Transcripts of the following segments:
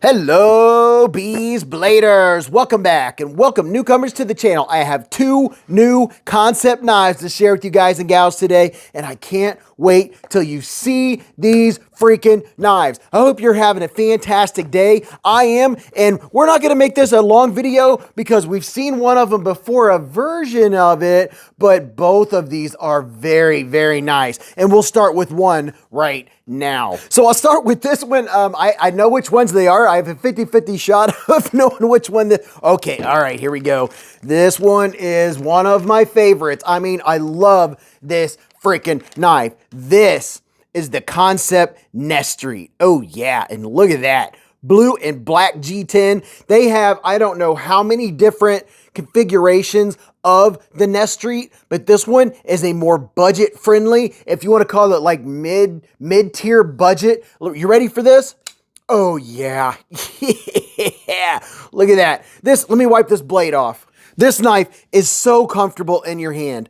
Hello, Beez Bladers. Welcome back and welcome newcomers to the channel. I have two new Kansept knives to share with you guys and gals today, and I can't wait till you see these freaking knives. I hope you're having a fantastic day. I am, and we're not going to make this a long video because we've seen one of them before, a version of it, but both of these are very, very nice. And we'll start with one right now. So I'll start with this one. I know which ones they are. I have a 50-50 shot of knowing which one okay, all right, here we go. This one is one of my favorites. I mean, I love this freaking knife. This is the Kansept Nesstreet. Oh yeah, and look at that. Blue and black G10. They have, I don't know how many different configurations of the Nesstreet, but this one is a more budget friendly, if you want to call it like mid-tier budget. You ready for this? Oh yeah. Yeah. Look at that. Let me wipe this blade off. This knife is so comfortable in your hand.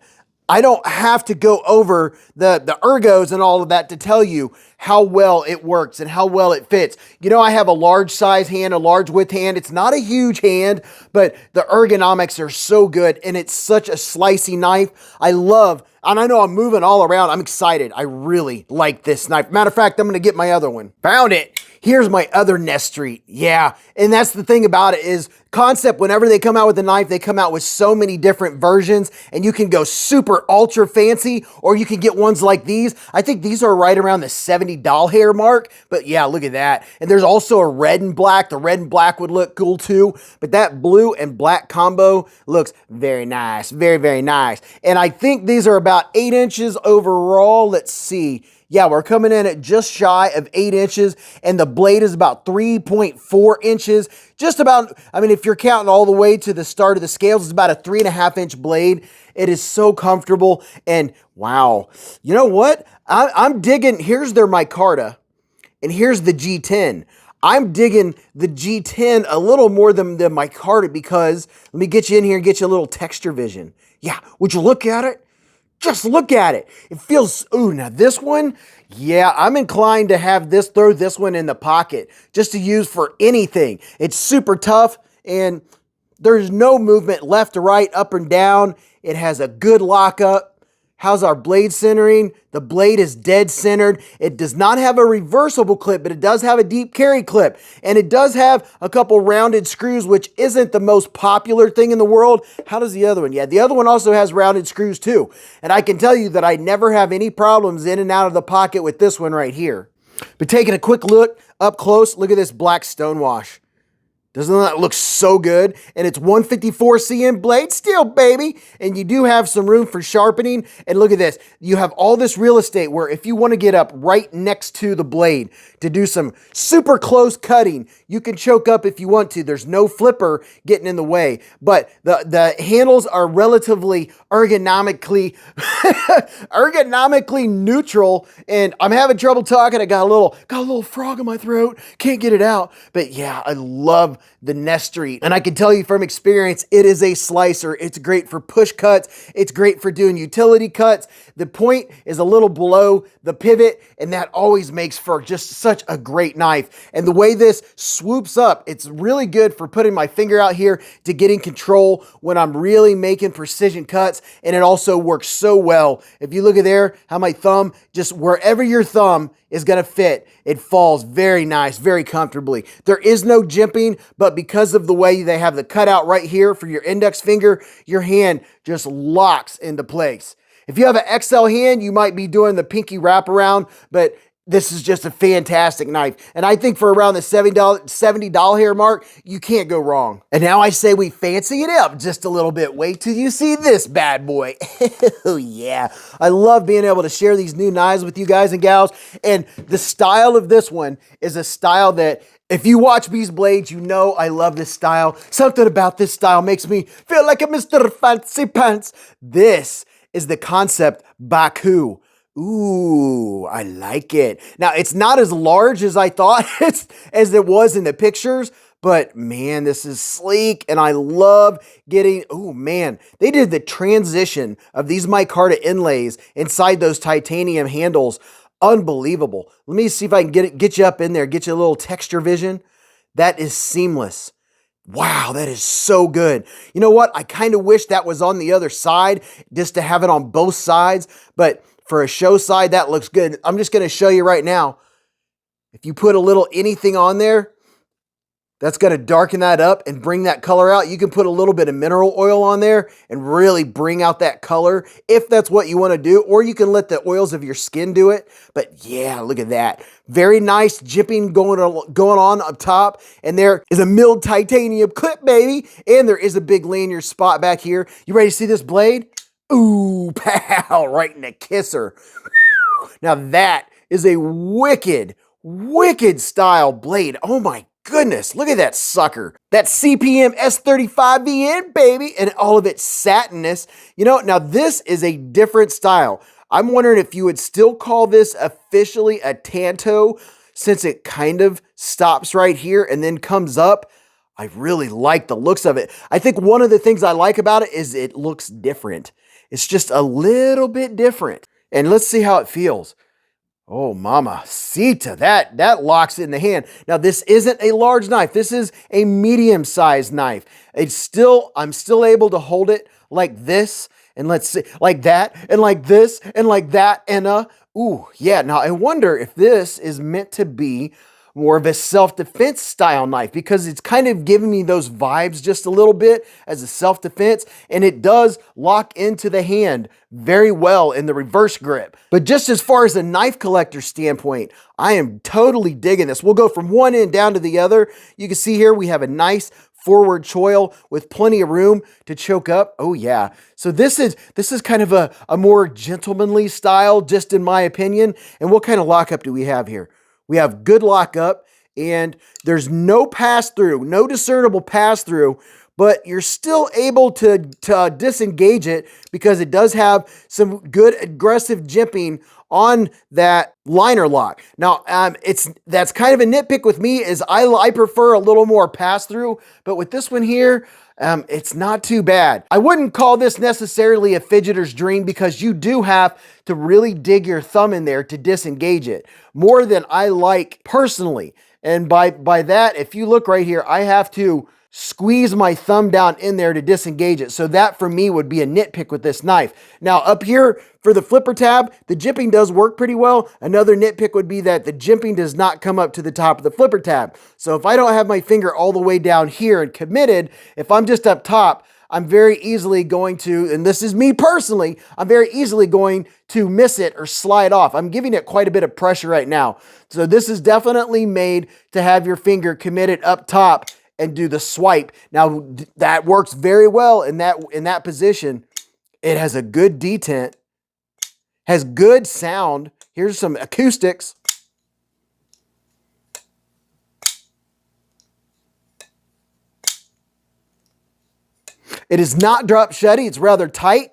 I don't have to go over the ergos and all of that to tell you how well it works and how well it fits. You know, I have a large size hand, a large width hand. It's not a huge hand, but the ergonomics are so good and it's such a slicey knife. I love, and I know I'm moving all around. I'm excited. I really like this knife. Matter of fact, I'm going to get my other one. Found it. Here's my other Nesstreet. Yeah, and that's the thing about it is Kansept, whenever they come out with a knife, they come out with so many different versions, and you can go super ultra fancy, or you can get ones like these. I think these are right around the $70 hair mark, but yeah, look at that. And there's also a red and black. The red and black would look cool too, but that blue and black combo looks very nice, very, very nice. And I think these are about 8 inches overall. Let's see. Yeah, we're coming in at just shy of 8 inches, and the blade is about 3.4 inches. Just about, I mean, if you're counting all the way to the start of the scales, it's about a 3.5 inch blade. It is so comfortable, and wow. You know what? I'm digging, here's their micarta, and here's the G10. I'm digging the G10 a little more than the micarta because, let me get you in here and get you a little texture vision. Yeah, would you look at it? Just look at it. It feels, ooh, now this one, yeah, I'm inclined to have this, throw this one in the pocket just to use for anything. It's super tough and there's no movement left to right, up and down. It has a good lockup. How's our blade centering? The blade is dead centered. It does not have a reversible clip, but it does have a deep carry clip. And it does have a couple rounded screws, which isn't the most popular thing in the world. How does the other one? Yeah, the other one also has rounded screws too. And I can tell you that I never have any problems in and out of the pocket with this one right here. But taking a quick look up close, look at this black stonewash. Doesn't that look so good? And it's 154 cm blade steel, baby. And you do have some room for sharpening. And look at this. You have all this real estate where if you want to get up right next to the blade to do some super close cutting, you can choke up if you want to. There's no flipper getting in the way. But the handles are relatively ergonomically neutral. And I'm having trouble talking. I got a little frog in my throat. Can't get it out. But yeah, I love the Nesstreet. And I can tell you from experience, it is a slicer. It's great for push cuts. It's great for doing utility cuts. The point is a little below the pivot, and that always makes for just such a great knife. And the way this swoops up, it's really good for putting my finger out here to getting control when I'm really making precision cuts. And it also works so well. If you look at there, how my thumb, just wherever your thumb is going to fit, it falls very nice, very comfortably. There is no jimping, but because of the way they have the cutout right here for your index finger, your hand just locks into place. If you have an XL hand, you might be doing the pinky wraparound, but this is just a fantastic knife. And I think for around the $70 hair mark, you can't go wrong. And now I say we fancy it up just a little bit. Wait till you see this bad boy. Oh yeah. I love being able to share these new knives with you guys and gals. And the style of this one is a style that if you watch Beez Blades, you know I love this style. Something about this style makes me feel like a Mr. Fancy Pants. This is the Kansept Baku. Ooh, I like it. Now, it's not as large as I thought as it was in the pictures, but man, this is sleek and I love getting, oh man, they did the transition of these micarta inlays inside those titanium handles. Unbelievable. Let me see if I can get you up in there, get you a little texture vision. That is seamless. Wow, that is so good. You know what? I kind of wish that was on the other side just to have it on both sides, but for a show side, that looks good. I'm just going to show you right now. If you put a little anything on there, that's going to darken that up and bring that color out. You can put a little bit of mineral oil on there and really bring out that color if that's what you want to do, or you can let the oils of your skin do it. But yeah, look at that. Very nice jipping going on up top. And there is a milled titanium clip, baby. And there is a big lanyard spot back here. You ready to see this blade? Ooh, pow, right in the kisser. Now that is a wicked style blade. Oh my goodness, look at that sucker. That CPM S35VN, baby, and all of its satinness. You know, now this is a different style. I'm wondering if you would still call this officially a Tanto, since it kind of stops right here and then comes up. I really like the looks of it. I think one of the things I like about it is it looks different. It's just a little bit different. And let's see how it feels. Oh, mama Sita, that locks in the hand. Now, this isn't a large knife. This is a medium-sized knife. I'm still able to hold it like this, and let's see, like that, and like this, and like that, and ooh, yeah. Now, I wonder if this is meant to be more of a self-defense style knife, because it's kind of giving me those vibes just a little bit as a self-defense, and it does lock into the hand very well in the reverse grip. But just as far as a knife collector standpoint, I am totally digging this. We'll go from one end down to the other. You can see here we have a nice forward choil with plenty of room to choke up. Oh yeah. So this is kind of a more gentlemanly style, just in my opinion. And what kind of lockup do we have here? We have good lockup, and there's no pass-through, no discernible pass-through, but you're still able to disengage it because it does have some good aggressive jimping on that liner lock. Now, that's kind of a nitpick with me, is I prefer a little more pass-through, but with this one here, it's not too bad. I wouldn't call this necessarily a fidgeter's dream, because you do have to really dig your thumb in there to disengage it, more than I like personally. And by that, if you look right here, I have to squeeze my thumb down in there to disengage it. So that for me would be a nitpick with this knife. Now up here for the flipper tab, the jimping does work pretty well. Another nitpick would be that the jimping does not come up to the top of the flipper tab. So if I don't have my finger all the way down here and committed, if I'm just up top, I'm very easily going to, and this is me personally, I'm very easily going to miss it or slide off. I'm giving it quite a bit of pressure right now. So this is definitely made to have your finger committed up top and do the swipe. Now that works very well in that position. It has a good detent, has good sound. Here's some acoustics. It is not drop shutty. It's rather tight.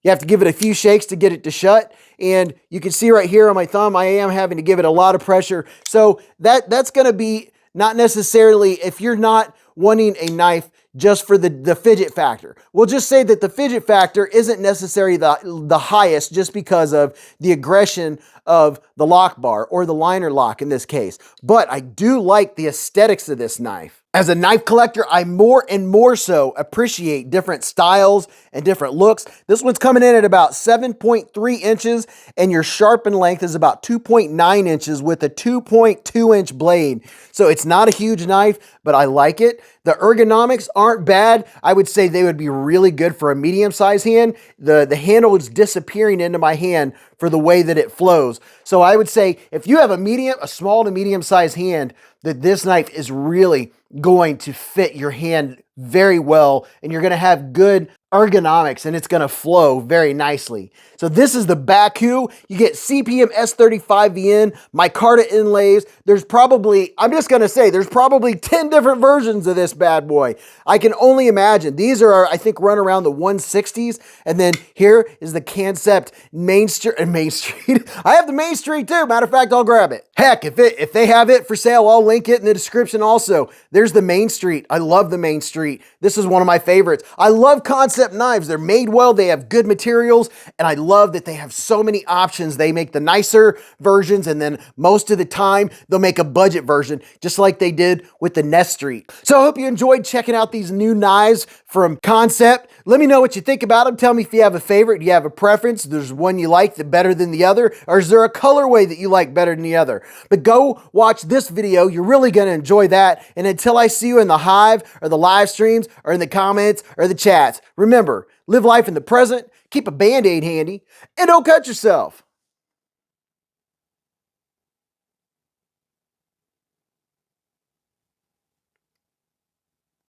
You have to give it a few shakes to get it to shut. And you can see right here on my thumb, I am having to give it a lot of pressure. So that's going to be not necessarily, if you're not wanting a knife just for the fidget factor. We'll just say that the fidget factor isn't necessarily the highest, just because of the aggression of the lock bar, or the liner lock in this case. But I do like the aesthetics of this knife. As a knife collector, I more and more so appreciate different styles and different looks. This one's coming in at about 7.3 inches, and your sharpen length is about 2.9 inches with a 2.2 inch blade. So it's not a huge knife, but I like it. The ergonomics aren't bad. I would say they would be really good for a medium-sized hand. The handle is disappearing into my hand for the way that it flows. So I would say if you have a small to medium-sized hand, that this knife is really going to fit your hand very well, and you're going to have good ergonomics, and it's going to flow very nicely. So this is the Baku. You get CPM S35VN, micarta inlays. There's probably, I'm just going to say, there's probably 10 different versions of this bad boy. I can only imagine. These are, I think, run around the 160s. And then here is the Kansept Main Street. I have the Main Street too. Matter of fact, I'll grab it. Heck, if they have it for sale, I'll link it in the description also. There's the Main Street. I love the Main Street. This is one of my favorites. I love Kansept Kansept knives. They're made well, they have good materials, and I love that they have so many options. They make the nicer versions, and then most of the time, they'll make a budget version, just like they did with the Nesstreet. So I hope you enjoyed checking out these new knives from Kansept. Let me know what you think about them. Tell me if you have a favorite. Do you have a preference? There's one you like that better than the other? Or is there a colorway that you like better than the other? But go watch this video. You're really going to enjoy that. And until I see you in the hive or the live streams or in the comments or the chats, remember, live life in the present, keep a Band-Aid handy, and don't cut yourself.